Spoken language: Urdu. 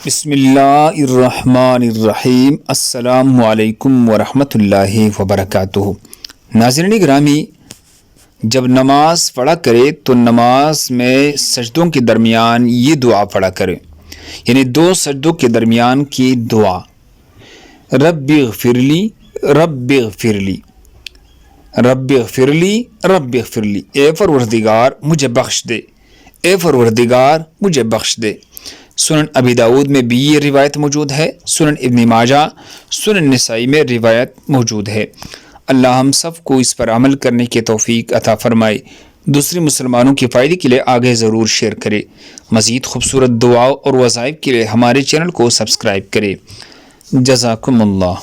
بسم اللہ الرحمن الرحیم۔ السلام علیکم ورحمۃ اللہ وبرکاتہ۔ ناظرین گرامی، جب نماز پڑھا کرے تو نماز میں سجدوں کے درمیان یہ دعا پڑھا کرے، یعنی دو سجدوں کے درمیان کی دعا، رب اغفر لی رب اغفر لی رب اغفر لی رب اغفر لی، اے پروردگار مجھے بخش دے، اے پروردگار مجھے بخش دے۔ سنن ابی داؤد میں بھی یہ روایت موجود ہے، سنن ابن ماجہ، سنن نسائی میں روایت موجود ہے۔ اللہ ہم سب کو اس پر عمل کرنے کی توفیق عطا فرمائے۔ دوسرے مسلمانوں کے فائدے کے لیے آگے ضرور شیئر کرے۔ مزید خوبصورت دعاؤں اور وظائف کے لیے ہمارے چینل کو سبسکرائب کرے۔ جزاکم اللہ۔